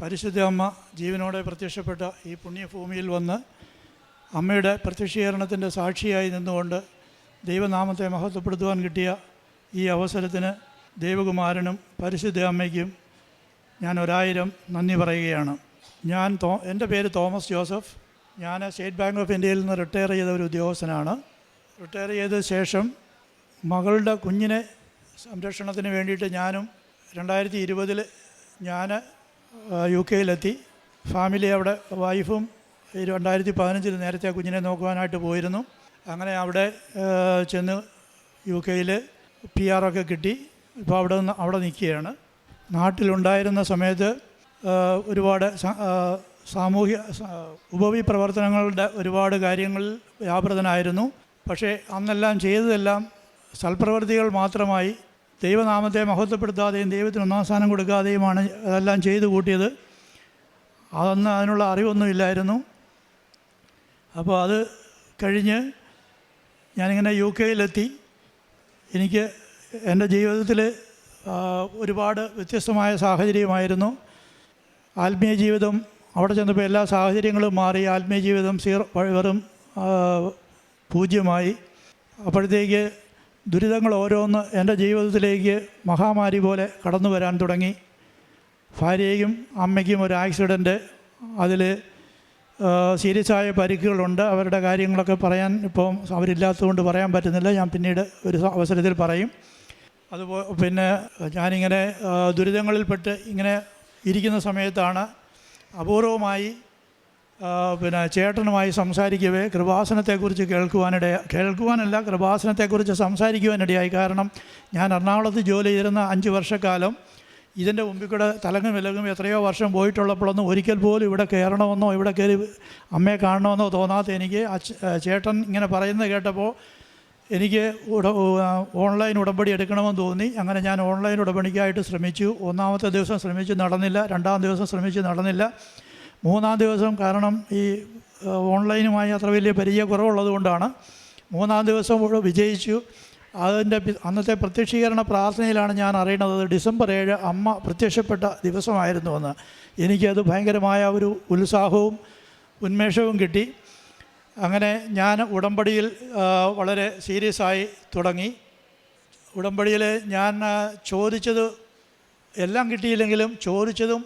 പരിശുദ്ധ അമ്മ ജീവനോടെ പ്രത്യക്ഷപ്പെട്ട ഈ പുണ്യഭൂമിയിൽ വന്ന് അമ്മയുടെ പ്രത്യക്ഷീകരണത്തിൻ്റെ സാക്ഷിയായി നിന്നുകൊണ്ട് ദൈവനാമത്തെ മഹത്വപ്പെടുത്തുവാൻ കിട്ടിയ ഈ അവസരത്തിന് ദൈവകുമാരനും പരിശുദ്ധ അമ്മയ്ക്കും ഞാൻ 1000 നന്ദി പറയുകയാണ്. എൻ്റെ പേര് തോമസ് ജോസഫ്. ഞാൻ സ്റ്റേറ്റ് ബാങ്ക് ഓഫ് ഇന്ത്യയിൽ നിന്ന് റിട്ടയർ ചെയ്ത ഒരു ഉദ്യോഗസ്ഥനാണ്. റിട്ടയർ ചെയ്ത ശേഷം മകളുടെ കുഞ്ഞിനെ സംരക്ഷണത്തിന് വേണ്ടിയിട്ട് ഞാനും 2020 ഞാൻ UK ഫാമിലി അവിടെ വൈഫും 2015 നേരത്തെ കുഞ്ഞിനെ നോക്കുവാനായിട്ട് പോയിരുന്നു. അങ്ങനെ അവിടെ ചെന്ന് UK PR ഒക്കെ കിട്ടി. ഇപ്പോൾ അവിടെ നിൽക്കുകയാണ്. നാട്ടിലുണ്ടായിരുന്ന സമയത്ത് ഒരുപാട് സാമൂഹ്യ ഉപവി പ്രവർത്തനങ്ങളുടെ ഒരുപാട് കാര്യങ്ങളിൽ വ്യാപൃതനായിരുന്നു. പക്ഷേ അന്നെല്ലാം ചെയ്തതെല്ലാം സൽപ്രവൃത്തികൾ മാത്രമായി, ദൈവനാമത്തെ മഹത്വപ്പെടുത്താതെയും ദൈവത്തിന് ഒന്നാം സ്ഥാനം കൊടുക്കാതെയുമാണ് അതെല്ലാം ചെയ്തു കൂട്ടിയത്. അതൊന്നും അതിനുള്ള അറിവൊന്നുമില്ലായിരുന്നു. അപ്പോൾ അത് കഴിഞ്ഞ് ഞാനിങ്ങനെ UK എനിക്ക് എൻ്റെ ജീവിതത്തിൽ ഒരുപാട് വ്യത്യസ്തമായ സാഹചര്യമായിരുന്നു. ആത്മീയ ജീവിതം അവിടെ ചെന്നപ്പോൾ എല്ലാ സാഹചര്യങ്ങളും മാറി. ആത്മീയ ജീവിതം വെറും പൂജ്യമായി. അപ്പോഴത്തേക്ക് ദുരിതങ്ങൾ ഓരോന്ന് എൻ്റെ ജീവിതത്തിലേക്ക് മഹാമാരി പോലെ കടന്നു വരാൻ തുടങ്ങി. ഭാര്യയ്ക്കും അമ്മയ്ക്കും ഒരു ആക്സിഡൻറ്റ്, അതിൽ സീരിയസായ പരിക്കുകളുണ്ട്. അവരുടെ കാര്യങ്ങളൊക്കെ പറയാൻ ഇപ്പം അവരില്ലാത്തതുകൊണ്ട് പറയാൻ പറ്റുന്നില്ല. ഞാൻ പിന്നീട് ഒരു അവസരത്തിൽ പറയും. പിന്നെ ഞാനിങ്ങനെ ദുരിതങ്ങളിൽപ്പെട്ട് ഇങ്ങനെ ഇരിക്കുന്ന സമയത്താണ് അപൂർവമായി ചേട്ടനുമായി സംസാരിക്കവേ കൃപാസനത്തെക്കുറിച്ച് കൃപാസനത്തെക്കുറിച്ച് സംസാരിക്കുവാനിടയായി. കാരണം ഞാൻ എറണാകുളത്ത് ജോലി ചെയ്തിരുന്ന 5 വർഷക്കാലം ഇതിൻ്റെ മുമ്പിൽ കൂടെ തലങ്ങും വിലങ്ങും എത്രയോ വർഷം പോയിട്ടുള്ളപ്പോഴൊന്നും ഒരിക്കൽ പോലും ഇവിടെ കയറണമെന്നോ ഇവിടെ കയറി അമ്മയെ കാണണമെന്നോ തോന്നാത്ത എനിക്ക് ചേട്ടൻ ഇങ്ങനെ പറയുന്നത് കേട്ടപ്പോൾ എനിക്ക് ഓൺലൈൻ ഉടമ്പടി എടുക്കണമെന്ന് തോന്നി. അങ്ങനെ ഞാൻ ഓൺലൈൻ ഉടമ്പടിക്കായിട്ട് ശ്രമിച്ചു. 1-ാമത്തെ ദിവസം ശ്രമിച്ച് നടന്നില്ല. 2-ാം ദിവസം ശ്രമിച്ച് നടന്നില്ല. 3-ാം ദിവസം, കാരണം ഈ ഓൺലൈനുമായി അത്ര വലിയ പരിചയക്കുറവുള്ളത് കൊണ്ടാണ്, 3-ാം ദിവസം വിജയിച്ചു. അന്നത്തെ പ്രത്യക്ഷീകരണ പ്രാർത്ഥനയിലാണ് ഞാൻ അറിയുന്നത് ഡിസംബർ 7 അമ്മ പ്രത്യക്ഷപ്പെട്ട ദിവസമായിരുന്നുവെന്ന്. എനിക്കത് ഭയങ്കരമായ ഒരു ഉത്സാഹവും ഉന്മേഷവും കിട്ടി. അങ്ങനെ ഞാൻ ഉടമ്പടിയിൽ വളരെ സീരിയസായി തുടങ്ങി. ഉടമ്പടിയിൽ ഞാൻ ചോദിച്ചത് എല്ലാം കിട്ടിയില്ലെങ്കിലും ചോദിച്ചതും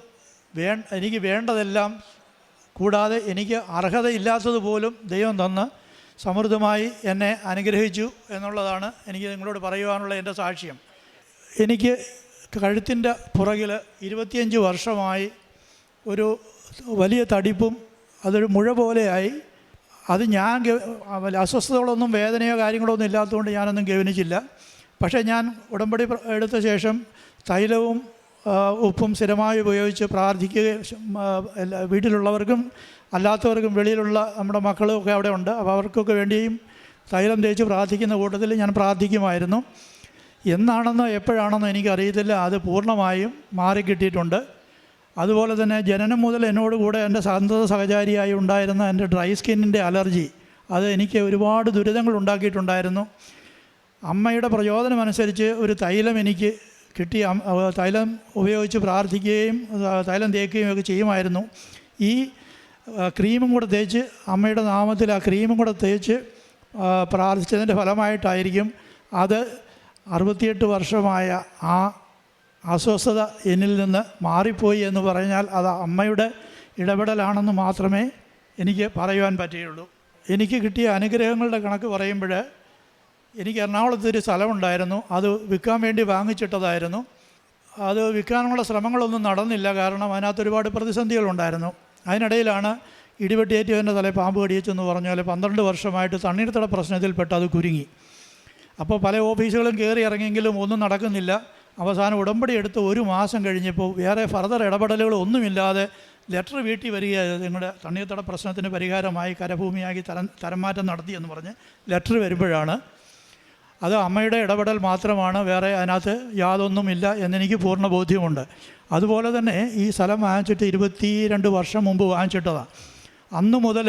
എനിക്ക് വേണ്ടതെല്ലാം കൂടാതെ എനിക്ക് അർഹതയില്ലാത്തതുപോലും ദൈവം തന്ന് സമൃദ്ധമായി എന്നെ അനുഗ്രഹിച്ചു എന്നുള്ളതാണ് എനിക്ക് നിങ്ങളോട് പറയുവാനുള്ള എൻ്റെ സാക്ഷ്യം. എനിക്ക് കഴുത്തിൻ്റെ പുറകിൽ 25 വർഷമായി ഒരു വലിയ തടിപ്പും അതൊരു മുഴ പോലെയായി. അത് ഞാൻ അസ്വസ്ഥതകളൊന്നും വേദനയോ കാര്യങ്ങളോ ഒന്നും ഇല്ലാത്തതുകൊണ്ട് ഞാനൊന്നും ഗവനിച്ചില്ല. പക്ഷേ ഞാൻ ഉടമ്പടി എടുത്ത ശേഷം തൈലവും ഉപ്പും സ്ഥിരമായി ഉപയോഗിച്ച് പ്രാർത്ഥിക്കുകയും വീട്ടിലുള്ളവർക്കും അല്ലാത്തവർക്കും വെളിയിലുള്ള നമ്മുടെ മക്കളും ഒക്കെ അവിടെ ഉണ്ട്. അപ്പോൾ അവർക്കൊക്കെ വേണ്ടിയും തൈലം തേച്ച് പ്രാർത്ഥിക്കുന്ന കൂട്ടത്തിൽ ഞാൻ പ്രാർത്ഥിക്കുമായിരുന്നു. എന്നാണെന്നോ എപ്പോഴാണെന്നോ എനിക്കറിയത്തില്ല, അത് പൂർണ്ണമായും മാറിക്കിട്ടിയിട്ടുണ്ട്. അതുപോലെ തന്നെ ജനനം മുതൽ എന്നോട് കൂടെ എൻ്റെ സന്തത സഹചാരിയായി ഉണ്ടായിരുന്ന എൻ്റെ ഡ്രൈ സ്കിന്നിൻ്റെ അലർജി, അത് എനിക്ക് ഒരുപാട് ദുരിതങ്ങൾ ഉണ്ടാക്കിയിട്ടുണ്ടായിരുന്നു. അമ്മയുടെ പ്രചോദനമനുസരിച്ച് ഒരു തൈലം എനിക്ക് കിട്ടി. തൈലം ഉപയോഗിച്ച് പ്രാർത്ഥിക്കുകയും തൈലം തേക്കുകയും ഒക്കെ ചെയ്യുമായിരുന്നു. ഈ ക്രീമും കൂടെ തേച്ച്, അമ്മയുടെ നാമത്തിൽ ആ ക്രീമും കൂടെ തേച്ച് പ്രാർത്ഥിച്ചതിൻ്റെ ഫലമായിട്ടായിരിക്കും അത് 68 വർഷമായ ആ അസ്വസ്ഥത എന്നിൽ നിന്ന് മാറിപ്പോയി എന്ന് പറഞ്ഞാൽ അത് അമ്മയുടെ ഇടപെടലാണെന്ന് മാത്രമേ എനിക്ക് പറയുവാൻ പറ്റുകയുള്ളൂ. എനിക്ക് കിട്ടിയ അനുഗ്രഹങ്ങളുടെ കണക്ക് പറയുമ്പോൾ, എനിക്ക് എറണാകുളത്തൊരു സ്ഥലമുണ്ടായിരുന്നു. അത് വിൽക്കാൻ വേണ്ടി വാങ്ങിച്ചിട്ടതായിരുന്നു. അത് വിൽക്കാനുള്ള ശ്രമങ്ങളൊന്നും നടന്നില്ല. കാരണം അതിനകത്ത് ഒരുപാട് പ്രതിസന്ധികളുണ്ടായിരുന്നു. അതിനിടയിലാണ് ഇടിവെട്ടിയേറ്റ് എൻ്റെ തലയിൽ പാമ്പ് കടിച്ചെന്ന് പറഞ്ഞാൽ 12 വർഷമായിട്ട് തണ്ണീർത്തട പ്രശ്നത്തിൽപ്പെട്ട് അത് കുരുങ്ങി. അപ്പോൾ പല ഓഫീസുകളും കയറി ഇറങ്ങിയെങ്കിലും ഒന്നും നടക്കുന്നില്ല. അവസാനം ഉടമ്പടി എടുത്ത് 1 മാസം കഴിഞ്ഞപ്പോൾ വേറെ ഫർദർ ഇടപെടലുകളൊന്നുമില്ലാതെ ലെറ്റർ വീട്ടിൽ വരിക, നിങ്ങളുടെ തണ്ണീർത്തട പ്രശ്നത്തിന് പരിഹാരമായി കരഭൂമിയാക്കി തരംമാറ്റം നടത്തിയെന്ന് പറഞ്ഞ് ലെറ്റർ വരുമ്പോഴാണ് അത് അമ്മയുടെ ഇടപെടൽ മാത്രമാണ്, വേറെ അതിനകത്ത് യാതൊന്നുമില്ല എന്നെനിക്ക് പൂർണ്ണ ബോധ്യമുണ്ട്. അതുപോലെ തന്നെ ഈ സ്ഥലം വാങ്ങിച്ചിട്ട് 22 വർഷം മുമ്പ് വാങ്ങിച്ചിട്ടതാണ്. അന്ന് മുതൽ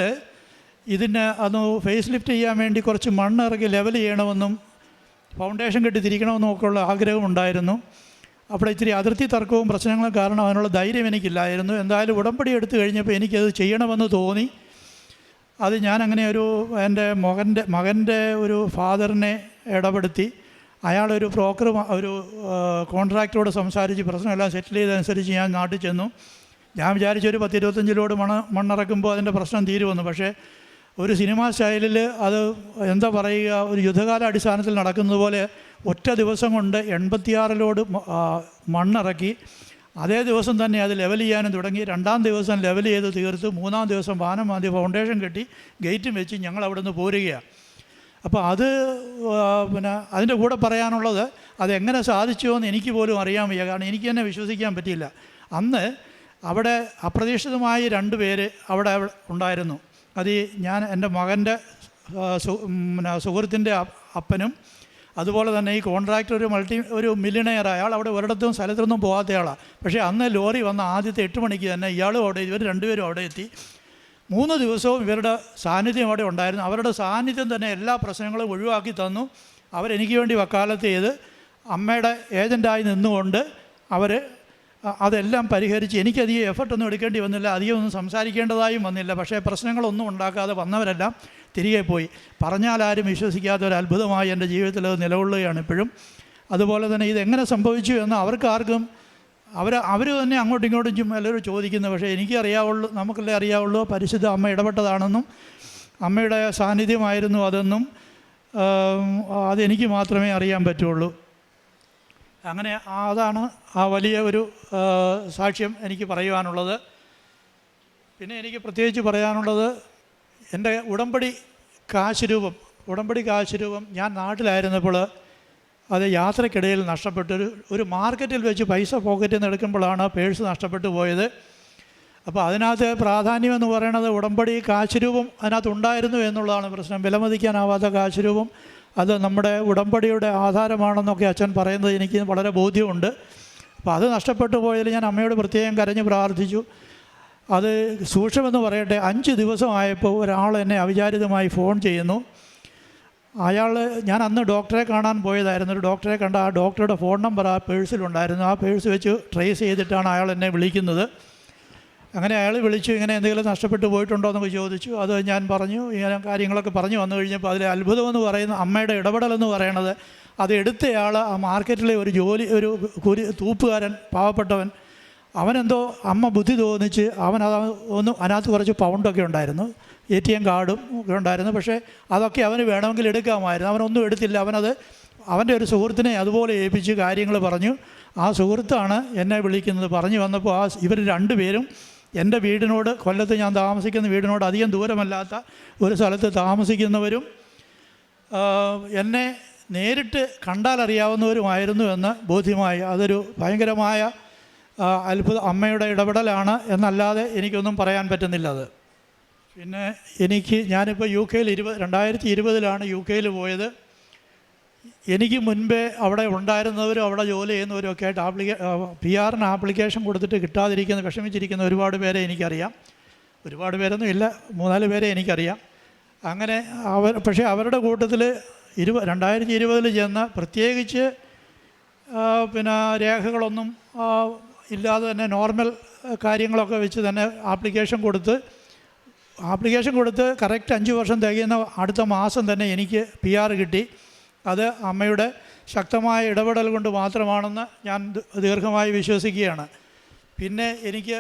അന്ന് ഫേസ് ലിഫ്റ്റ് ചെയ്യാൻ വേണ്ടി കുറച്ച് മണ്ണിറക്കി ലെവൽ ചെയ്യണമെന്നും ഫൗണ്ടേഷൻ കെട്ടി തിരിക്കണമെന്നും ഒക്കെയുള്ള ആഗ്രഹമുണ്ടായിരുന്നു. അവിടെ ഇത്തിരി അതിർത്തി തർക്കവും പ്രശ്നങ്ങളും കാരണം അതിനുള്ള ധൈര്യം എനിക്കില്ലായിരുന്നു. എന്തായാലും ഉടമ്പടി എടുത്തു കഴിഞ്ഞപ്പോൾ എനിക്കത് ചെയ്യണമെന്ന് തോന്നി. അത് ഞാനങ്ങനെ എൻ്റെ മകൻ്റെ ഒരു ഫാദറിനെ ഇടപെടുത്തി. അയാളൊരു ബ്രോക്കർ, ഒരു കോൺട്രാക്ടറോട് സംസാരിച്ച് പ്രശ്നമെല്ലാം സെറ്റിൽ ചെയ്തതനുസരിച്ച് ഞാൻ നാട്ടിൽ ചെന്നു. ഞാൻ വിചാരിച്ചൊരു 10-25 ലോഡ് മണ്ണിറക്കുമ്പോൾ അതിൻ്റെ പ്രശ്നം തീരുമെന്ന്. പക്ഷേ ഒരു സിനിമാ സ്റ്റൈലിൽ അത് എന്താ പറയുക, ഒരു യുദ്ധകാല അടിസ്ഥാനത്തിൽ നടക്കുന്നത് പോലെ ഒറ്റ ദിവസം കൊണ്ട് 86 ലോഡ് മണ്ണിറക്കി. അതേ ദിവസം തന്നെ അത് ലെവൽ ചെയ്യാനും തുടങ്ങി. 2-ാം ദിവസം ലെവൽ ചെയ്ത് തീർത്ത് 3-ാം ദിവസം വാനം മാന്തി ഫൗണ്ടേഷൻ കെട്ടി ഗേറ്റും വെച്ച് ഞങ്ങൾ അവിടെ നിന്ന് പോരുകയാണ്. അപ്പോൾ അത് പിന്നെ അതിൻ്റെ കൂടെ പറയാനുള്ളത്, അതെങ്ങനെ സാധിച്ചുവോ എന്ന് എനിക്ക് പോലും അറിയാൻ വയ്യ. കാരണം എനിക്ക് തന്നെ വിശ്വസിക്കാൻ പറ്റിയില്ല. അന്ന് അവിടെ അപ്രതീക്ഷിതമായി 2 പേര് അവിടെ ഉണ്ടായിരുന്നു. അത് ഞാൻ എൻ്റെ മകൻ്റെ സുഹൃത്തിൻ്റെ അപ്പനും, അതുപോലെ തന്നെ ഈ കോൺട്രാക്ടർ ഒരു മില്യണയർ, അയാൾ അവിടെ ഒരിടത്തും സ്ഥലത്തൊന്നും പോകാത്തയാളാണ്. പക്ഷേ അന്ന് ലോറി വന്ന ആദ്യത്തെ 8 മണിക്ക് തന്നെ ഇയാളും അവിടെ, ഇവർ 2 പേരും അവിടെ എത്തി. 3 ദിവസവും ഇവരുടെ സാന്നിധ്യം അവിടെ ഉണ്ടായിരുന്നു. അവരുടെ സാന്നിധ്യം തന്നെ എല്ലാ പ്രശ്നങ്ങളും ഒഴിവാക്കി തന്നു. അവരെനിക്ക് വേണ്ടി വക്കാലത്ത് ചെയ്ത് അമ്മയുടെ ഏജൻ്റായി നിന്നുകൊണ്ട് അവർ അതെല്ലാം പരിഹരിച്ച് എനിക്കധികം എഫർട്ടൊന്നും എടുക്കേണ്ടി വന്നില്ല, അധികം ഒന്നും സംസാരിക്കേണ്ടതായും വന്നില്ല. പക്ഷേ പ്രശ്നങ്ങളൊന്നും ഉണ്ടാക്കാതെ വന്നവരെല്ലാം തിരികെ പോയി. പറഞ്ഞാൽ ആരും വിശ്വസിക്കാത്ത ഒരു അത്ഭുതമായി എൻ്റെ ജീവിതത്തിൽ അത് നിലകൊള്ളുകയാണ് ഇപ്പോഴും. അതുപോലെ തന്നെ ഇതെങ്ങനെ സംഭവിച്ചു എന്ന് അവർക്കാർക്കും അവർ തന്നെ അങ്ങോട്ടും ഇങ്ങോട്ടും എല്ലാവരും ചോദിക്കുന്നു. പക്ഷേ എനിക്കറിയാവുള്ളൂ, നമുക്കല്ലേ അറിയാവുള്ളൂ പരിശുദ്ധ അമ്മ ഇടപെട്ടതാണെന്നും അമ്മയുടെ സാന്നിധ്യമായിരുന്നു അതെന്നും അതെനിക്ക് മാത്രമേ അറിയാൻ പറ്റുള്ളൂ. അങ്ങനെ അതാണ് ആ വലിയ ഒരു സാക്ഷ്യം എനിക്ക് പറയുവാനുള്ളത്. പിന്നെ എനിക്ക് പ്രത്യേകിച്ച് പറയാനുള്ളത്, എൻ്റെ ഉടമ്പടി കാശ് രൂപം ഞാൻ നാട്ടിലായിരുന്നപ്പോൾ അത് യാത്രക്കിടയിൽ നഷ്ടപ്പെട്ടു. ഒരു മാർക്കറ്റിൽ വെച്ച് പൈസ പോക്കറ്റിൽ നിന്ന് എടുക്കുമ്പോഴാണ് പേഴ്സ് നഷ്ടപ്പെട്ടു പോയത്. അപ്പോൾ അതിനകത്ത് പ്രാധാന്യമെന്ന് പറയുന്നത് ഉടമ്പടി കാശ് രൂപം അതിനകത്ത് ഉണ്ടായിരുന്നു എന്നുള്ളതാണ് പ്രശ്നം. വിലമതിക്കാനാവാത്ത കാശ് രൂപം, അത് നമ്മുടെ ഉടമ്പടിയുടെ ആധാരമാണെന്നൊക്കെ അച്ഛൻ പറയുന്നത് എനിക്ക് വളരെ ബോധ്യമുണ്ട്. അപ്പോൾ അത് നഷ്ടപ്പെട്ടു പോയതിൽ ഞാൻ അമ്മയോട് പ്രത്യേകം കരഞ്ഞ് പ്രാർത്ഥിച്ചു. അത് സൂക്ഷ്മമെന്ന് പറയട്ടെ, 5 ദിവസമായപ്പോൾ ഒരാൾ എന്നെ അവിചാരിതമായി ഫോൺ ചെയ്യുന്നു. ഞാൻ അന്ന് ഡോക്ടറെ കാണാൻ പോയതായിരുന്നു. ഒരു ഡോക്ടറെ കണ്ട ആ ഡോക്ടറുടെ ഫോൺ നമ്പർ ആ പേഴ്സിലുണ്ടായിരുന്നു. ആ പേഴ്സ് വെച്ച് ട്രേസ് ചെയ്തിട്ടാണ് അയാൾ എന്നെ വിളിക്കുന്നത്. അങ്ങനെ അയാൾ വിളിച്ചു, ഇങ്ങനെ എന്തെങ്കിലും നഷ്ടപ്പെട്ടു പോയിട്ടുണ്ടോ എന്നൊക്കെ ചോദിച്ചു. അത് ഞാൻ പറഞ്ഞു, ഇങ്ങനെ കാര്യങ്ങളൊക്കെ പറഞ്ഞു വന്നു കഴിഞ്ഞപ്പോൾ അതിലെ അത്ഭുതമെന്ന് പറയുന്ന അമ്മയുടെ ഇടപെടലെന്ന് പറയണത്, അത് എടുത്തയാൾ ആ മാർക്കറ്റിലെ ഒരു തൂപ്പുകാരൻ, പാവപ്പെട്ടവൻ, അവനെന്തോ അമ്മ ബുദ്ധി തോന്നിച്ച് അതിനകത്ത് കുറച്ച് പൗണ്ടൊക്കെ ഉണ്ടായിരുന്നു, ATM കാർഡും ഒക്കെ ഉണ്ടായിരുന്നു. പക്ഷേ അതൊക്കെ അവന് വേണമെങ്കിൽ എടുക്കാമായിരുന്നു. അവനൊന്നും എടുത്തില്ല. അവൻ്റെ ഒരു സുഹൃത്തിനെ അതുപോലെ ഏൽപ്പിച്ച് കാര്യങ്ങൾ പറഞ്ഞു. ആ സുഹൃത്താണ് എന്നെ വിളിക്കുന്നത്. പറഞ്ഞു വന്നപ്പോൾ ഇവർ 2 പേരും എൻ്റെ വീടിനോട്, കൊല്ലത്ത് ഞാൻ താമസിക്കുന്ന വീടിനോട് അധികം ദൂരമല്ലാത്ത ഒരു സ്ഥലത്ത് താമസിക്കുന്നവരും എന്നെ നേരിട്ട് കണ്ടാലറിയാവുന്നവരുമായിരുന്നു എന്ന് ബോധ്യമായി. അതൊരു ഭയങ്കരമായ അത്ഭുതം, അമ്മയുടെ ഇടപെടലാണ് എന്നല്ലാതെ എനിക്കൊന്നും പറയാൻ പറ്റുന്നില്ല. അത് പിന്നെ ഞാനിപ്പോൾ UK 2020 UK പോയത്. എനിക്ക് മുൻപേ അവിടെ ഉണ്ടായിരുന്നവരും അവിടെ ജോലി ചെയ്യുന്നവരും ഒക്കെ ആയിട്ട് PR-ന് ആപ്ലിക്കേഷൻ കൊടുത്തിട്ട് വിഷമിച്ചിരിക്കുന്ന ഒരുപാട് പേരെ എനിക്കറിയാം. ഒരുപാട് പേരൊന്നും ഇല്ല, 3-4 പേരെ എനിക്കറിയാം. അങ്ങനെ പക്ഷേ അവരുടെ കൂട്ടത്തിൽ 2020 ചെന്ന് പ്രത്യേകിച്ച് പിന്നെ രേഖകളൊന്നും ഇല്ലാതെ തന്നെ നോർമൽ കാര്യങ്ങളൊക്കെ വെച്ച് തന്നെ ആപ്ലിക്കേഷൻ കൊടുത്ത് കറക്റ്റ് 5 വർഷം തികയുന്ന അടുത്ത മാസം തന്നെ എനിക്ക് PR കിട്ടി. അത് അമ്മയുടെ ശക്തമായ ഇടപെടൽ കൊണ്ട് മാത്രമാണെന്ന് ഞാൻ ദീർഘമായി വിശ്വസിക്കുകയാണ്. പിന്നെ എനിക്ക്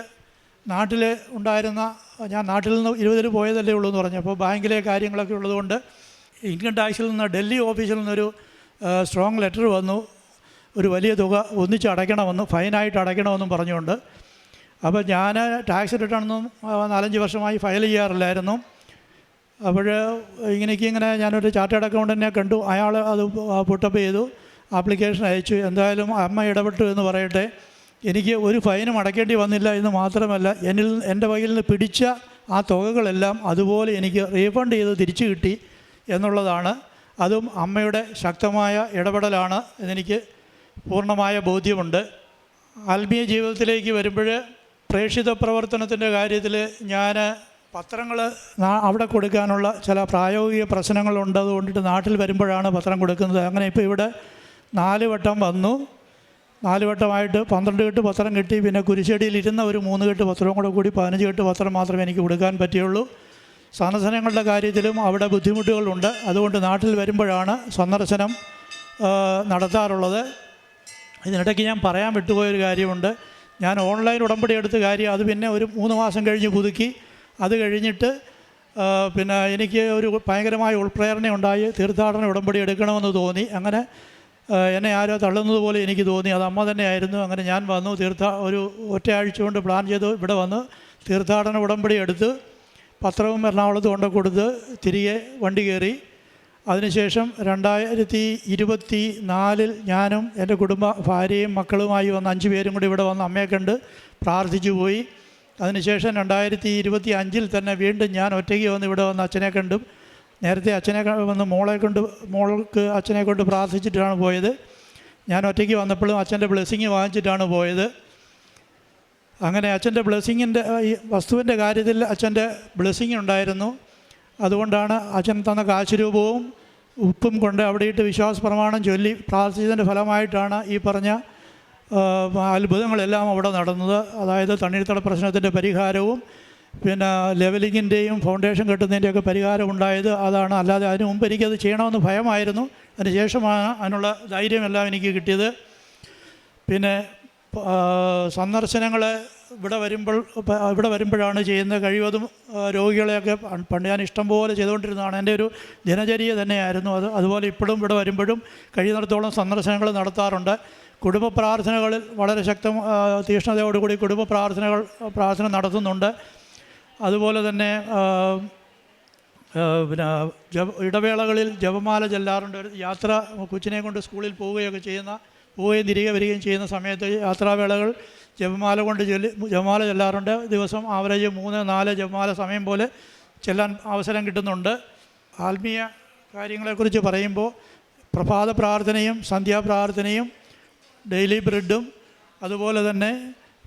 ഞാൻ നാട്ടിൽ നിന്ന് 20 പോയതല്ലേ ഉള്ളൂ എന്ന് പറഞ്ഞപ്പോൾ ബാങ്കിലെ കാര്യങ്ങളൊക്കെ ഉള്ളതുകൊണ്ട് ഇൻകം ടാക്സിൽ നിന്ന് ഡൽഹി ഓഫീസിൽ നിന്നൊരു സ്ട്രോങ് ലെറ്റർ വന്നു. ഒരു വലിയ തുക ഒന്നിച്ച് അടയ്ക്കണമെന്നും ഫൈനായിട്ട് അടയ്ക്കണമെന്നും പറഞ്ഞുകൊണ്ട്. അപ്പോൾ ഞാൻ ടാക്സ് റിട്ടേണൊന്നും 4-5 വർഷമായി ഫയൽ ചെയ്യാറില്ലായിരുന്നു. അപ്പോൾ ഇങ്ങനെ ഞാനൊരു ചാർട്ടേഡ് അക്കൗണ്ടൻറ്റിനെ കണ്ടു. അയാൾ അത് പുട്ടപ്പ് ചെയ്തു, ആപ്ലിക്കേഷൻ അയച്ചു. എന്തായാലും അമ്മ ഇടപെട്ടു എന്ന് പറയട്ടെ. എനിക്ക് ഒരു ഫൈനും അടയ്ക്കേണ്ടി വന്നില്ല എന്ന് മാത്രമല്ല, എൻ്റെ കയ്യിൽ നിന്ന് പിടിച്ച ആ തുകകളെല്ലാം അതുപോലെ എനിക്ക് റീഫണ്ട് ചെയ്ത് തിരിച്ചു കിട്ടി എന്നുള്ളതാണ്. അതും അമ്മയുടെ ശക്തമായ ഇടപെടലാണ് എന്നെനിക്ക് പൂർണ്ണമായ ബോധ്യമുണ്ട്. ആത്മീയ ജീവിതത്തിലേക്ക് വരുമ്പോൾ പ്രേക്ഷിത പ്രവർത്തനത്തിൻ്റെ കാര്യത്തിൽ ഞാൻ പത്രങ്ങൾ അവിടെ കൊടുക്കാനുള്ള ചില പ്രായോഗിക പ്രശ്നങ്ങളുണ്ട്. അതുകൊണ്ടിട്ട് നാട്ടിൽ വരുമ്പോഴാണ് പത്രം കൊടുക്കുന്നത്. അങ്ങനെ ഇപ്പോൾ ഇവിടെ 4 വട്ടം വന്നു. 4 വട്ടമായിട്ട് 12 കെട്ട് പത്രം കിട്ടി. പിന്നെ കുരിശടിയിൽ ഇരുന്ന ഒരു 3 കെട്ട് പത്രവും കൂടെ കൂടി 15 കെട്ട് പത്രം മാത്രമേ എനിക്ക് കൊടുക്കാൻ പറ്റുകയുള്ളൂ. സന്ദർശനങ്ങളുടെ കാര്യത്തിലും അവിടെ ബുദ്ധിമുട്ടുകളുണ്ട്. അതുകൊണ്ട് നാട്ടിൽ വരുമ്പോഴാണ് സന്ദർശനം നടത്താറുള്ളത്. ഇതിനിടയ്ക്ക് ഞാൻ പറയാൻ വിട്ടുപോയൊരു കാര്യമുണ്ട്. ഞാൻ ഓൺലൈൻ ഉടമ്പടി എടുത്ത കാര്യം അത് പിന്നെ ഒരു 3 മാസം കഴിഞ്ഞ് പുതുക്കി. അത് കഴിഞ്ഞിട്ട് പിന്നെ എനിക്ക് ഒരു ഭയങ്കരമായ ഉൾപ്രേരണ ഉണ്ടായി. തീർത്ഥാടന ഉടമ്പടി എടുക്കണമെന്ന് തോന്നി. അങ്ങനെ എന്നെ ആരോ തള്ളുന്നത് പോലെ എനിക്ക് തോന്നി. അത് അമ്മ തന്നെയായിരുന്നു. അങ്ങനെ ഞാൻ വന്നു. ഒരു ഒറ്റയാഴ്ച കൊണ്ട് പ്ലാൻ ചെയ്തു ഇവിടെ വന്ന് തീർത്ഥാടന ഉടമ്പടി എടുത്ത് പത്രവും എറണാകുളത്ത് കൊണ്ട് കൊടുത്ത് തിരികെ വണ്ടി കയറി. അതിനുശേഷം 2024 ഞാനും എൻ്റെ ഭാര്യയും മക്കളുമായി വന്ന് 5 പേരും കൂടി ഇവിടെ വന്ന് അമ്മയെ കണ്ട് പ്രാർത്ഥിച്ചു പോയി. അതിനുശേഷം 2025 തന്നെ വീണ്ടും ഞാൻ ഒറ്റയ്ക്ക് വന്ന് ഇവിടെ വന്ന് അച്ഛനെ കണ്ടു. നേരത്തെ അച്ഛനെ വന്ന് മോൾക്ക് അച്ഛനെ കൊണ്ട് പ്രാർത്ഥിച്ചിട്ടാണ് പോയത്. ഞാൻ ഒറ്റയ്ക്ക് വന്നപ്പോഴും അച്ഛൻ്റെ ബ്ലെസ്സിങ് വാങ്ങിച്ചിട്ടാണ് പോയത്. അങ്ങനെ അച്ഛൻ്റെ ബ്ലെസ്സിങ്ങിൻ്റെ ഈ വസ്തുവിൻ്റെ കാര്യത്തിൽ അച്ഛൻ്റെ ബ്ലെസ്സിങ് ഉണ്ടായിരുന്നു. അതുകൊണ്ടാണ് അച്ഛൻ തന്ന കാശുരൂപവും ഉപ്പും കൊണ്ട് അവിടെയിട്ട് വിശ്വാസ പ്രമാണം ചൊല്ലി പ്രാർത്ഥിച്ചതിൻ്റെ ഫലമായിട്ടാണ് ഈ പറഞ്ഞ അത്ഭുതങ്ങളെല്ലാം അവിടെ നടന്നത്. അതായത് തണ്ണീർത്തട പ്രശ്നത്തിൻ്റെ പരിഹാരവും പിന്നെ ലെവലിങ്ങിൻ്റെയും ഫൗണ്ടേഷൻ കെട്ടുന്നതിൻ്റെയൊക്കെ പരിഹാരം ഉണ്ടായത് അതാണ്. അല്ലാതെ അതിനു മുമ്പ് എനിക്കത് ചെയ്യണമെന്ന് ഭയമായിരുന്നു. അതിന് ശേഷമാണ് അതിനുള്ള ധൈര്യമെല്ലാം എനിക്ക് കിട്ടിയത്. പിന്നെ സന്ദർശനങ്ങൾ ഇവിടെ വരുമ്പോഴാണ് ചെയ്യുന്നത്. കഴിവതും രോഗികളെയൊക്കെ പണ്ട് ഞാൻ ഇഷ്ടം പോലെ ചെയ്തുകൊണ്ടിരുന്നതാണ്. എൻ്റെ ഒരു ദിനചര്യ തന്നെയായിരുന്നു അത്. അതുപോലെ ഇപ്പോഴും ഇവിടെ വരുമ്പോഴും കഴിയുന്നിടത്തോളം സന്ദർശനങ്ങൾ നടത്താറുണ്ട്. കുടുംബ പ്രാർത്ഥനകളിൽ വളരെ തീക്ഷ്ണതയോടുകൂടി പ്രാർത്ഥന നടത്തുന്നുണ്ട്. അതുപോലെ തന്നെ പിന്നെ ഇടവേളകളിൽ ജപമാല ചെല്ലാറുണ്ട്. യാത്ര കൊച്ചിനെ കൊണ്ട് സ്കൂളിൽ പോവുകയും തിരികെ വരികയും ചെയ്യുന്ന സമയത്ത് യാത്രാവേളകൾ ജപമാല ചെല്ലാറുണ്ട്. ദിവസം ആവറേജ് 3-4 ജപമാല സമയം പോലെ ചെല്ലാൻ അവസരം കിട്ടുന്നുണ്ട്. ആത്മീയ കാര്യങ്ങളെക്കുറിച്ച് പറയുമ്പോൾ പ്രഭാത പ്രാർത്ഥനയും സന്ധ്യാപ്രാർത്ഥനയും ഡെയിലി ബ്രെഡും അതുപോലെ തന്നെ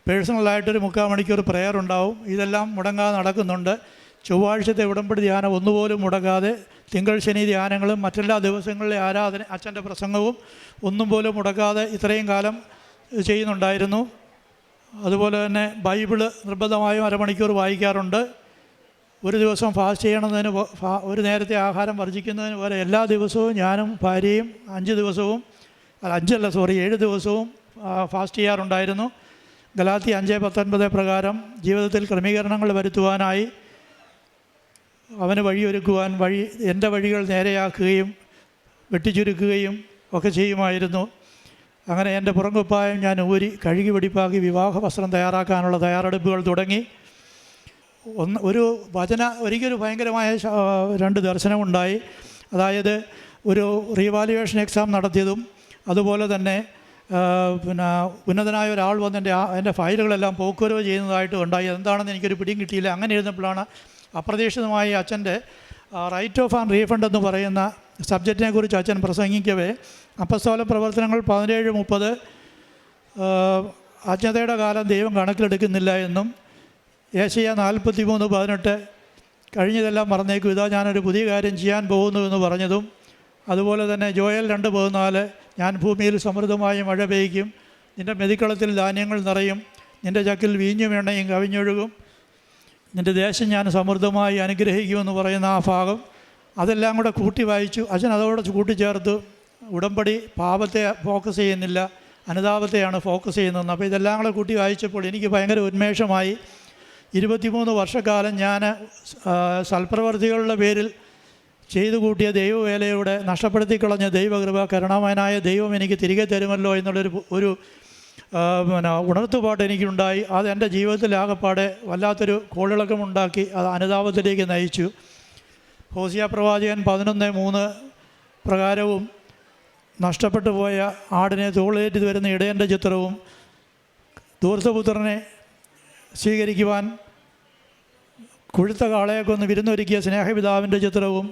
പേഴ്സണലായിട്ടൊരു 3/4 മണിക്കൂർ പ്രെയർ ഉണ്ടാവും. ഇതെല്ലാം മുടങ്ങാതെ നടക്കുന്നുണ്ട്. ചൊവ്വാഴ്ചത്തെ ഉടമ്പടി ധ്യാനം ഒന്നുപോലും മുടങ്ങാതെ, തിങ്കൾ ശനി ധ്യാനങ്ങളും മറ്റെല്ലാ ദിവസങ്ങളിലെ ആരാധന അച്ഛൻ്റെ പ്രസംഗവും ഒന്നും പോലും മുടങ്ങാതെ ഇത്രയും കാലം ചെയ്യുന്നുണ്ടായിരുന്നു. അതുപോലെ തന്നെ ബൈബിള് നിർബന്ധമായും 1/2 മണിക്കൂർ വായിക്കാറുണ്ട്. ഒരു ദിവസം ഫാസ്റ്റ് ചെയ്യണമെന്നതിന് ഒരു നേരത്തെ ആഹാരം വർജിക്കുന്നതിന് പോലെ എല്ലാ ദിവസവും ഞാനും ഭാര്യയും 7 ദിവസവും ഫാസ്റ്റ് ചെയ്യാറുണ്ടായിരുന്നു. ഗലാത്യ 5:19 പ്രകാരം ജീവിതത്തിൽ ക്രമീകരണങ്ങൾ വരുത്തുവാനായി അവന് വഴിയൊരുക്കുവാൻ എൻ്റെ വഴികൾ നേരെയാക്കുകയും വെട്ടിച്ചുരുക്കുകയും ഒക്കെ ചെയ്യുമായിരുന്നു. അങ്ങനെ എൻ്റെ പുറംകുപ്പായം ഞാൻ ഊരി കഴുകി വെടിപ്പാക്കി വിവാഹ വസ്ത്രം തയ്യാറാക്കാനുള്ള തയ്യാറെടുപ്പുകൾ തുടങ്ങി. ഒരിക്കലും ഭയങ്കരമായ 2 ദർശനമുണ്ടായി. അതായത് ഒരു റീവാലുവേഷൻ എക്സാം നടത്തിയതും അതുപോലെ തന്നെ പിന്നെ ഉന്നതനായ ഒരാൾ വന്ന് എൻ്റെ ഫയലുകളെല്ലാം പോക്കുവരവ് ചെയ്യുന്നതായിട്ട് ഉണ്ടായി. എന്താണെന്ന് എനിക്കൊരു പിടിയും കിട്ടിയില്ല. അങ്ങനെ ഇരുന്നപ്പോഴാണ് അപ്രതീക്ഷിതമായി അച്ഛൻ്റെ റൈറ്റ് ഓഫ് ആൻഡ് റീഫണ്ട് എന്ന് പറയുന്ന സബ്ജക്റ്റിനെ കുറിച്ച് അച്ഛൻ പ്രസംഗിക്കവേ അപ്പസ്തോല പ്രവർത്തനങ്ങൾ 17:30 അജ്ഞതയുടെ കാലം ദൈവം കണക്കിലെടുക്കുന്നില്ല എന്നും യേശയ്യ 43:18 കഴിഞ്ഞതെല്ലാം മറന്നേക്കും, ഇതാ ഞാനൊരു പുതിയ കാര്യം ചെയ്യാൻ പോകുന്നു എന്ന് പറഞ്ഞതും, അതുപോലെ തന്നെ ജോയൽ 2:14 ഞാൻ ഭൂമിയിൽ സമൃദ്ധമായി മഴ പെയ്യ്ക്കും, നിൻ്റെ മെതിക്കളത്തിൽ ധാന്യങ്ങൾ നിറയും, നിൻ്റെ ചക്കിൽ വീഞ്ഞും എണ്ണയും കവിഞ്ഞൊഴുകും, നിൻ്റെ ദേശം ഞാൻ സമൃദ്ധമായി അനുഗ്രഹിക്കുമെന്ന് പറയുന്ന ആ ഭാഗം അതെല്ലാം കൂടെ കൂട്ടി വായിച്ചു. അച്ഛൻ അതോടെ കൂട്ടിച്ചേർത്ത് ഉടമ്പടി പാപത്തെ ഫോക്കസ് ചെയ്യുന്നില്ല, അനുതാപത്തെയാണ് ഫോക്കസ് ചെയ്യുന്നത്. അപ്പോൾ ഇതെല്ലാം കൂടെ കൂട്ടി വായിച്ചപ്പോൾ എനിക്ക് ഭയങ്കര ഉന്മേഷമായി. 23 വർഷക്കാലം ഞാൻ സൽപ്രവർത്തികളുടെ പേരിൽ ചെയ്തു കൂട്ടിയ ദൈവവേലയുടെ നഷ്ടപ്പെടുത്തി കളഞ്ഞ ദൈവകൃപ, കരുണാമയനായ ദൈവം എനിക്ക് തിരികെ തരുമല്ലോ എന്നുള്ളൊരു ഉണർത്തുപാട്ട് എനിക്കുണ്ടായി. അത് എൻ്റെ ജീവിതത്തിലാകപ്പാടെ വല്ലാത്തൊരു കോളിളക്കമുണ്ടാക്കി. അത് അനുതാപത്തിലേക്ക് നയിച്ചു. ഹോസിയ പ്രവാചകൻ 11:3 പ്രകാരവും നഷ്ടപ്പെട്ടു പോയ ആടിനെ തോളേറ്റി വരുന്ന ഇടയൻ്റെ ചിത്രവും ധൂർത്തപുത്രനെ സ്വീകരിക്കുവാൻ കൊഴുത്ത കാളയെ കൊന്ന് വിരുന്നൊരുക്കിയ സ്നേഹപിതാവിൻ്റെ ചിത്രവും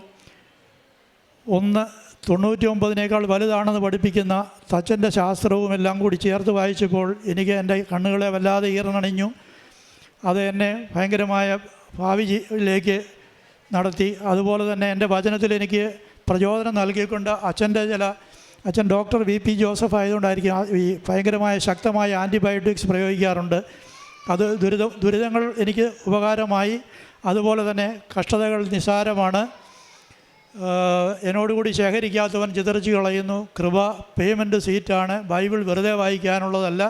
1:99 വലുതാണെന്ന് പഠിപ്പിക്കുന്ന തച്ചൻ്റെ ശാസ്ത്രവും എല്ലാം കൂടി ചേർത്ത് വായിച്ചപ്പോൾ എനിക്ക് എൻ്റെ കണ്ണുകളെ വല്ലാതെ ഈർന്നണിഞ്ഞു. അത് എന്നെ ഭയങ്കരമായ ഭാവിയിലേക്ക് നടത്തി. അതുപോലെ തന്നെ എൻ്റെ വചനത്തിൽ എനിക്ക് പ്രചോദനം നൽകിക്കൊണ്ട് അച്ഛൻ്റെ ചില അച്ഛൻ ഡോക്ടർ VP ജോസഫ് ആയതുകൊണ്ടായിരിക്കും ഈ ഭയങ്കരമായ ശക്തമായ ആൻറ്റിബയോട്ടിക്സ് പ്രയോഗിക്കാറുണ്ട്. അത് ദുരിതങ്ങൾ എനിക്ക് ഉപകാരമായി. അതുപോലെ തന്നെ കഷ്ടതകൾ നിസ്സാരമാണ്. എന്നോടുകൂടി ശേഖരിക്കാത്തവൻ ചിതറിച്ച് കളയുന്നു. കൃപ പേയ്മെൻറ്റ് സീറ്റാണ്. ബൈബിൾ വെറുതെ വായിക്കാനുള്ളതല്ല.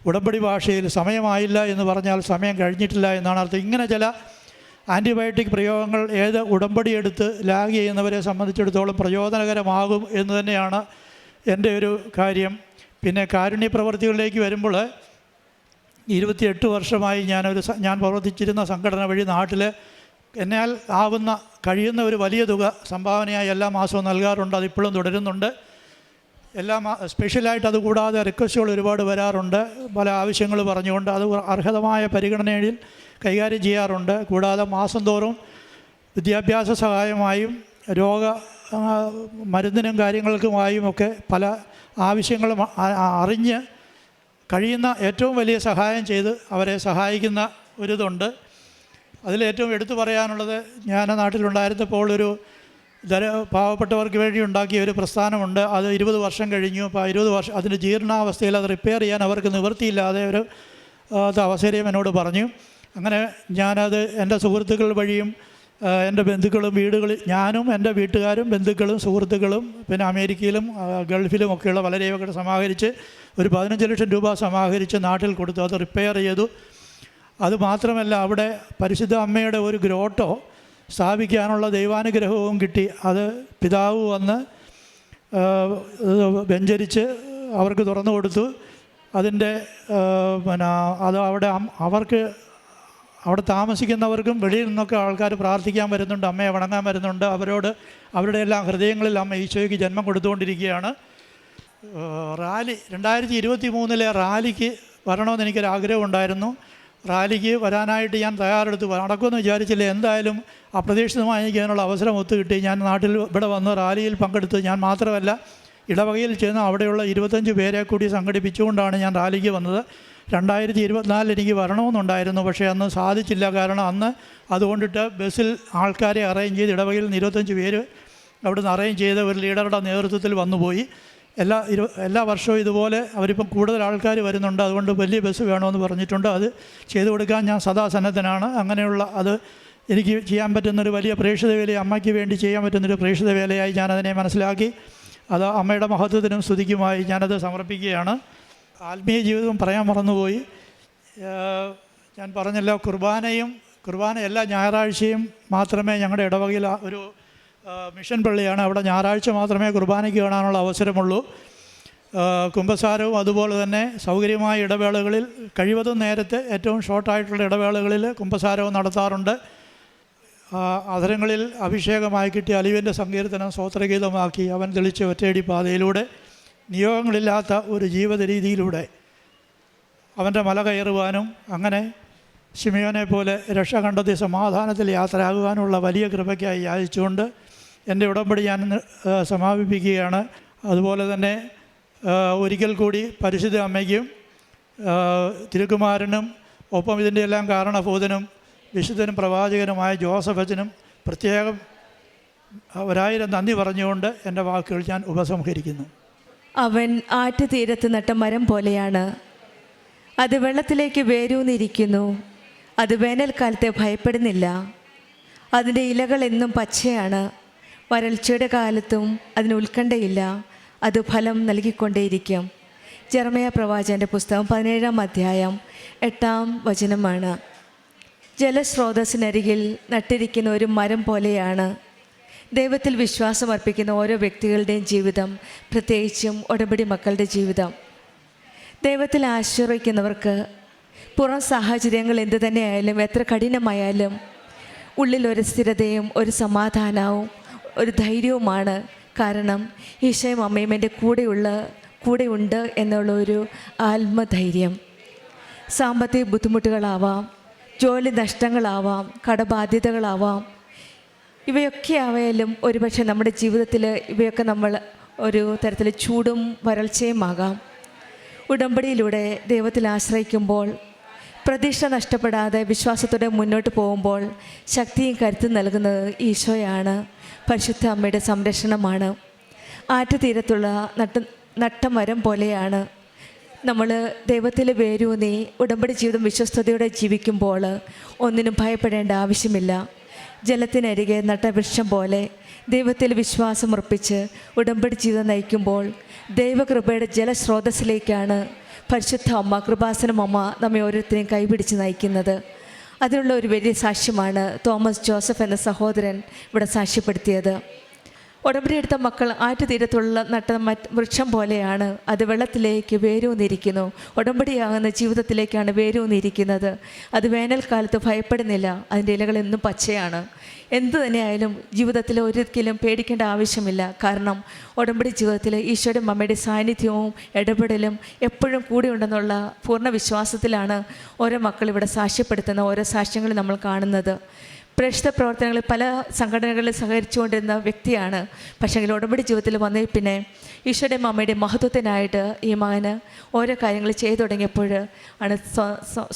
ഉടമ്പടി ഭാഷയിൽ സമയമായില്ല എന്ന് പറഞ്ഞാൽ സമയം കഴിഞ്ഞിട്ടില്ല എന്നാണ് അർത്ഥം. ഇങ്ങനെ ചില ആൻറ്റിബയോട്ടിക് പ്രയോഗങ്ങൾ ഏത് ഉടമ്പടി എടുത്ത് ലാഗ് ചെയ്യുന്നവരെ സംബന്ധിച്ചിടത്തോളം പ്രചോദനകരമാകും എന്ന് തന്നെയാണ് എൻ്റെ ഒരു കാര്യം. പിന്നെ കാരുണ്യ പ്രവൃത്തികളിലേക്ക് വരുമ്പോൾ 28 വർഷമായി ഞാൻ പ്രവർത്തിച്ചിരുന്ന സംഘടന വഴി നാട്ടിൽ എന്നാൽ കഴിയുന്ന ഒരു വലിയ തുക സംഭാവനയായി എല്ലാ മാസവും നൽകാറുണ്ട്. അതിപ്പോഴും തുടരുന്നുണ്ട്. സ്പെഷ്യലായിട്ട് അതുകൂടാതെ റിക്വസ്റ്റുകൾ ഒരുപാട് വരാറുണ്ട്. പല ആവശ്യങ്ങൾ പറഞ്ഞുകൊണ്ട് അത് അർഹതമായ പരിഗണനയിൽ കൈകാര്യം ചെയ്യാറുണ്ട്. കൂടാതെ മാസം തോറും വിദ്യാഭ്യാസ സഹായമായും മരുന്നിനും കാര്യങ്ങൾക്കുമായും ഒക്കെ പല ആവശ്യങ്ങളും അറിഞ്ഞ് കഴിയുന്ന ഏറ്റവും വലിയ സഹായം ചെയ്ത് അവരെ സഹായിക്കുന്ന ഒരിതുണ്ട്. അതിലേറ്റവും എടുത്തു പറയാനുള്ളത്, ഞാൻ നാട്ടിലുണ്ടായിരുന്നപ്പോൾ ഒരു പാവപ്പെട്ടവർക്ക് വേണ്ടി ഉണ്ടാക്കിയ ഒരു പ്രസ്ഥാനമുണ്ട്. അത് 20 വർഷം കഴിഞ്ഞു. അപ്പോൾ 20 വർഷം അതിൻ്റെ ജീർണാവസ്ഥയിൽ അത് റിപ്പയർ ചെയ്യാൻ അവർക്ക് നിവൃത്തിയില്ലാതെ ഒരു അവസരം എന്നോട് പറഞ്ഞു. അങ്ങനെ ഞാനത് എൻ്റെ സുഹൃത്തുക്കൾ വഴിയും എൻ്റെ ബന്ധുക്കളും ഞാനും എൻ്റെ വീട്ടുകാരും ബന്ധുക്കളും സുഹൃത്തുക്കളും പിന്നെ അമേരിക്കയിലും ഗൾഫിലും ഒക്കെയുള്ള വളരെയൊക്കെ സമാഹരിച്ച് ഒരു 15 ലക്ഷം രൂപ സമാഹരിച്ച് നാട്ടിൽ കൊടുത്തു. അത് റിപ്പയർ ചെയ്തു. അതുമാത്രമല്ല, അവിടെ പരിശുദ്ധ അമ്മയുടെ ഒരു ഗ്രോട്ടോ സ്ഥാപിക്കാനുള്ള ദൈവാനുഗ്രഹവും കിട്ടി. അത് പിതാവ് വന്ന് വെഞ്ചരിച്ച് അവർക്ക് തുറന്നു കൊടുത്തു. അതിൻ്റെ അത് അവിടെ താമസിക്കുന്നവർക്കും വെളിയിൽ നിന്നൊക്കെ ആൾക്കാർ പ്രാർത്ഥിക്കാൻ വരുന്നുണ്ട്, അമ്മയെ വണങ്ങാൻ വരുന്നുണ്ട്. അവരുടെ എല്ലാം ഹൃദയങ്ങളിൽ അമ്മ ഈശോയ്ക്ക് ജന്മം കൊടുത്തുകൊണ്ടിരിക്കുകയാണ്. റാലി 2023 റാലിക്ക് വരണമെന്ന് എനിക്കൊരാഗ്രഹം ഉണ്ടായിരുന്നു. റാലിക്ക് വരാനായിട്ട് ഞാൻ തയ്യാറെടുത്ത് നടക്കുമെന്ന് വിചാരിച്ചില്ല. എന്തായാലും അപ്രതീക്ഷിതമായി എനിക്ക് അതിനുള്ള അവസരം ഒത്തുകിട്ടി. ഞാൻ ഇവിടെ വന്ന് റാലിയിൽ പങ്കെടുത്ത് ഞാൻ മാത്രമല്ല ഇടവകയിൽ ചെന്ന് അവിടെയുള്ള 25 പേരെ കൂടി സംഘടിപ്പിച്ചുകൊണ്ടാണ് ഞാൻ റാലിക്ക് വന്നത്. 2024 എനിക്ക് വരണമെന്നുണ്ടായിരുന്നു, പക്ഷേ അന്ന് സാധിച്ചില്ല. കാരണം അന്ന് അതുകൊണ്ടിട്ട് ബസ്സിൽ ആൾക്കാരെ അറേഞ്ച് ചെയ്ത് ഇടവകയിൽ നിന്ന് 25 പേര് അവിടെ നിന്ന് അറേഞ്ച് ചെയ്ത് ഒരു ലീഡറുടെ നേതൃത്വത്തിൽ വന്നുപോയി. എല്ലാ വർഷവും ഇതുപോലെ അവരിപ്പം കൂടുതൽ ആൾക്കാർ വരുന്നുണ്ട്. അതുകൊണ്ട് വലിയ ബസ് വേണമെന്ന് പറഞ്ഞിട്ടുണ്ട്. അത് ചെയ്തു കൊടുക്കാൻ ഞാൻ സദാ സന്നദ്ധനാണ്. അങ്ങനെയുള്ള അത് എനിക്ക് ചെയ്യാൻ പറ്റുന്നൊരു വലിയ പ്രേക്ഷിത വേല, അമ്മയ്ക്ക് വേണ്ടി ചെയ്യാൻ പറ്റുന്നൊരു പ്രേക്ഷിത വേലയായി ഞാനതിനെ മനസ്സിലാക്കി. അത് അമ്മയുടെ മഹത്വത്തിനും സ്തുതിക്കുമായി ഞാനത് സമർപ്പിക്കുകയാണ്. ആത്മീയ ജീവിതം പറയാൻ മറന്നുപോയി. ഞാൻ പറഞ്ഞല്ലോ, കുർബാന എല്ലാ ഞായറാഴ്ചയും മാത്രമേ ഞങ്ങളുടെ ഇടവകയിൽ ഒരു മിഷൻ പള്ളിയാണ്. അവിടെ ഞായറാഴ്ച മാത്രമേ കുർബാനയ്ക്ക് കാണാനുള്ള അവസരമുള്ളൂ. കുമ്പസാരവും അതുപോലെ തന്നെ സൗകര്യമായ ഇടവേളകളിൽ കഴിവതും നേരത്തെ ഏറ്റവും ഷോർട്ടായിട്ടുള്ള ഇടവേളകളിൽ കുമ്പസാരവും നടത്താറുണ്ട്. അധരങ്ങളിൽ അഭിഷേകമായി കിട്ടിയ അലിവിൻ്റെ സങ്കീർത്തനം സ്തോത്രഗീതമാക്കി അവൻ തെളിച്ച ഒറ്റയടി പാതയിലൂടെ നിയോഗങ്ങളില്ലാത്ത ഒരു ജീവിത രീതിയിലൂടെ അവൻ്റെ മല കയറുവാനും അങ്ങനെ ശിമയോനെ പോലെ രക്ഷ കണ്ടെത്തി സമാധാനത്തിൽ യാത്രയാകുവാനുള്ള വലിയ കൃപയ്ക്കായി യാചിച്ചുകൊണ്ട് എൻ്റെ ഉടമ്പടി ഞാൻ സമാപിപ്പിക്കുകയാണ്. അതുപോലെ തന്നെ ഒരിക്കൽ കൂടി പരിശുദ്ധ അമ്മയ്ക്കും തിരുക്കുമാരനും ഒപ്പം ഇതിൻ്റെ എല്ലാം കാരണഭൂതനും വിശുദ്ധനും പ്രവാചകനുമായ ജോസഫ് അച്ഛനും പ്രത്യേകം 1000 നന്ദി പറഞ്ഞുകൊണ്ട് എൻ്റെ വാക്കുകൾ ഞാൻ ഉപസംഹരിക്കുന്നു. അവൻ ആറ്റുതീരത്ത് നട്ട മരം പോലെയാണ്. അത് വെള്ളത്തിലേക്ക് വേരൂന്നിരിക്കുന്നു. അത് വേനൽക്കാലത്തെ ഭയപ്പെടുന്നില്ല. അതിൻ്റെ ഇലകൾ എന്നും പച്ചയാണ്. വരൾച്ചയുടെ കാലത്തും അതിന് ഉത്കണ്ഠയില്ല. അത് ഫലം നൽകിക്കൊണ്ടേയിരിക്കും. ജെറമ്യാ പ്രവാചകൻ്റെ പുസ്തകം 17-ാം അധ്യായം 8-ാം വചനമാണ്. ജലസ്രോതസ്സിനരികിൽ നട്ടിരിക്കുന്ന ഒരു മരം പോലെയാണ് ദൈവത്തിൽ വിശ്വാസം അർപ്പിക്കുന്ന ഓരോ വ്യക്തികളുടെയും ജീവിതം, പ്രത്യേകിച്ചും ഉടമ്പടി മക്കളുടെ ജീവിതം. ദൈവത്തിൽ ആശ്രയിക്കുന്നവർക്ക് പുറം സാഹചര്യങ്ങൾ എന്തു തന്നെയായാലും, എത്ര കഠിനമായാലും ഉള്ളിലൊരു സ്ഥിരതയും ഒരു സമാധാനവും ഒരു ധൈര്യവുമാണ്. കാരണം ഈശോയും അമ്മയും എൻ്റെ കൂടെയുണ്ട് എന്നുള്ള ഒരു ആത്മധൈര്യം. സാമ്പത്തിക ബുദ്ധിമുട്ടുകളാവാം, ജോലി നഷ്ടങ്ങളാവാം, കടബാധ്യതകളാവാം, ഇവയൊക്കെ ആയാലും ഒരുപക്ഷെ നമ്മുടെ ജീവിതത്തിൽ ഇവയൊക്കെ നമ്മൾ ഒരു തരത്തിൽ ചൂടും വരൾച്ചയുമാകാം. ഉടമ്പടിയിലൂടെ ദൈവത്തിൽ ആശ്രയിക്കുമ്പോൾ, പ്രതീക്ഷ നഷ്ടപ്പെടാതെ വിശ്വാസത്തോടെ മുന്നോട്ട് പോകുമ്പോൾ ശക്തിയും കരുത്തും നൽകുന്നത് ഈശോയാണ്. പരിശുദ്ധ അമ്മയുടെ സംരക്ഷണമാണ്. ആറ്റുതീരത്തുള്ള നട്ടമരം പോലെയാണ്. നമ്മൾ ദൈവത്തിൽ വേരൂന്നി ഉടമ്പടി ജീവിതം വിശ്വസ്തയോടെ ജീവിക്കുമ്പോൾ ഒന്നിനും ഭയപ്പെടേണ്ട ആവശ്യമില്ല. ജലത്തിനരികെ നട്ട വൃക്ഷം പോലെ ദൈവത്തിൽ വിശ്വാസമർപ്പിച്ച് ഉടമ്പടി ജീവിതം നയിക്കുമ്പോൾ ദൈവകൃപയുടെ ജലസ്രോതസ്സിലേക്കാണ് പരിശുദ്ധ അമ്മ, കൃപാസനം അമ്മ നമ്മെ ഓരോരുത്തരെയും കൈപിടിച്ച് നയിക്കുന്നത്. അതിനുള്ള ഒരു വലിയ സാക്ഷ്യമാണ് തോമസ് ജോസഫ് എന്ന സഹോദരൻ ഇവിടെ സാക്ഷ്യപ്പെടുത്തിയത്. ഉടമ്പടി എടുത്ത മക്കൾ ആറ്റുതീരത്തുള്ള വൃക്ഷം പോലെയാണ്. അത് വെള്ളത്തിലേക്ക് വേരൂന്നിരിക്കുന്നു. ഉടമ്പടിയാകുന്ന ജീവിതത്തിലേക്കാണ് വേരൂന്നിരിക്കുന്നത്. അത് വേനൽക്കാലത്ത് ഭയപ്പെടുന്നില്ല. അതിൻ്റെ ഇലകൾ എന്നും പച്ചയാണ്. എന്തു തന്നെയായാലും ജീവിതത്തിൽ ഒരിക്കലും പേടിക്കേണ്ട ആവശ്യമില്ല. കാരണം ഉടമ്പടി ജീവിതത്തിൽ ഈശോയുടെ അമ്മയുടെ സാന്നിധ്യവും ഇടപെടലും എപ്പോഴും കൂടെ ഉണ്ടെന്നുള്ള പൂർണ്ണ വിശ്വാസത്തിലാണ് ഓരോ മക്കൾ ഇവിടെ സാക്ഷ്യപ്പെടുത്തുന്ന ഓരോ സാക്ഷ്യങ്ങൾ നമ്മൾ കാണുന്നത്. പ്രേക്ഷിത പ്രവർത്തനങ്ങളിൽ പല സംഘടനകളിൽ സഹകരിച്ചുകൊണ്ടിരുന്ന വ്യക്തിയാണ്. പക്ഷേ ഉടമ്പടി ജീവിതത്തിൽ വന്നേ പിന്നെ ഈശോയുടെ അമ്മയുടെ മഹത്വത്തിനായിട്ട് ഈ മകന് ഓരോ കാര്യങ്ങൾ ചെയ്തു തുടങ്ങിയപ്പോൾ ആണ്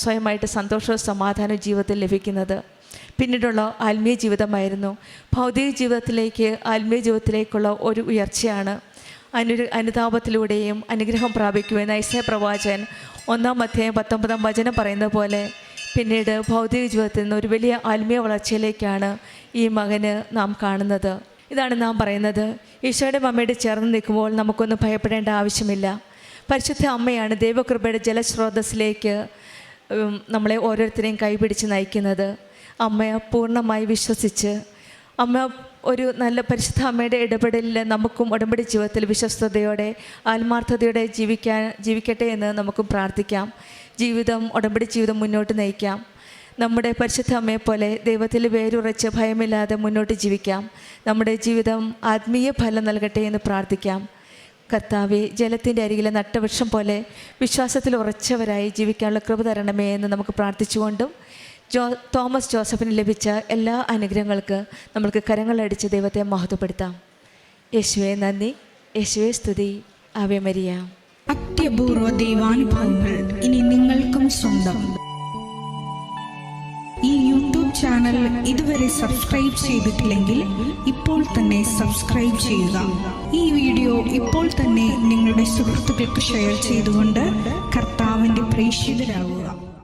സ്വയമായിട്ട് സന്തോഷവും സമാധാനവും ജീവിതത്തിൽ ലഭിക്കുന്നത്. പിന്നീടുള്ള ആത്മീയ ജീവിതമായിരുന്നു. ഭൗതിക ജീവിതത്തിലേക്ക് ആത്മീയ ജീവിതത്തിലേക്കുള്ള ഒരു ഉയർച്ചയാണ്. അനുതാപത്തിലൂടെയും അനുഗ്രഹം പ്രാപിക്കുമെന്ന് ഐസയ പ്രവാചകൻ 1:19 പറയുന്നത് പോലെ പിന്നീട് ഭൗതിക ജീവിതത്തിൽ നിന്ന് ഒരു വലിയ ആത്മീയ വളർച്ചയിലേക്കാണ് ഈ മകന് നാം കാണുന്നത്. ഇതാണ് നാം പറയുന്നത്, ഈശോയുടെ അമ്മയുടെ ചേർന്ന് നിൽക്കുമ്പോൾ നമുക്കൊന്നും ഭയപ്പെടേണ്ട ആവശ്യമില്ല. പരിശുദ്ധ അമ്മയാണ് ദൈവകൃപയുടെ ജലസ്രോതസ്സിലേക്ക് നമ്മളെ ഓരോരുത്തരെയും കൈപിടിച്ച് നയിക്കുന്നത്. അമ്മയെ പൂർണ്ണമായി വിശ്വസിച്ച് അമ്മ ഒരു നല്ല പരിശുദ്ധ അമ്മയുടെ ഇടപെടലിൽ നമുക്കും ഉടമ്പടി ജീവിതത്തിൽ വിശ്വസ്തയോടെ ആത്മാർത്ഥതയോടെ ജീവിക്കട്ടെ എന്ന് നമുക്കും പ്രാർത്ഥിക്കാം. ഉടമ്പടി ജീവിതം മുന്നോട്ട് നയിക്കാം. നമ്മുടെ പരിശുദ്ധ അമ്മയെപ്പോലെ ദൈവത്തിൽ വേരുറച്ച് ഭയമില്ലാതെ മുന്നോട്ട് ജീവിക്കാം. നമ്മുടെ ജീവിതം ആത്മീയ ഫലം നൽകട്ടെ എന്ന് പ്രാർത്ഥിക്കാം. കർത്താവെ, ജലത്തിൻ്റെ അരികിലെ നട്ടവൃക്ഷം പോലെ വിശ്വാസത്തിൽ ഉറച്ചവരായി ജീവിക്കാനുള്ള കൃപ തരണമേ എന്ന് നമുക്ക് പ്രാർത്ഥിച്ചുകൊണ്ടും തോമസ് ജോസഫിന് ലഭിച്ച എല്ലാ അനുഗ്രഹങ്ങൾക്ക് നമ്മൾക്ക് കരങ്ങളടിച്ച് ദൈവത്തെ മഹത്വപ്പെടുത്താം. യേശുവേ നന്ദി, യേശുവേ സ്തുതി, ആവേ മരിയ. അത്യപൂർവ ദൈവാനുഭവങ്ങൾ ഇനി നിങ്ങൾക്കും സ്വന്തം. ഈ യൂട്യൂബ് ചാനൽ ഇതുവരെ സബ്സ്ക്രൈബ് ചെയ്തിട്ടില്ലെങ്കിൽ ഇപ്പോൾ തന്നെ സബ്സ്ക്രൈബ് ചെയ്യുക. ഈ വീഡിയോ ഇപ്പോൾ തന്നെ നിങ്ങളുടെ സുഹൃത്തുക്കൾക്ക് ഷെയർ ചെയ്തുകൊണ്ട് കർത്താവിൻ്റെ പ്രേക്ഷിതരാകുക.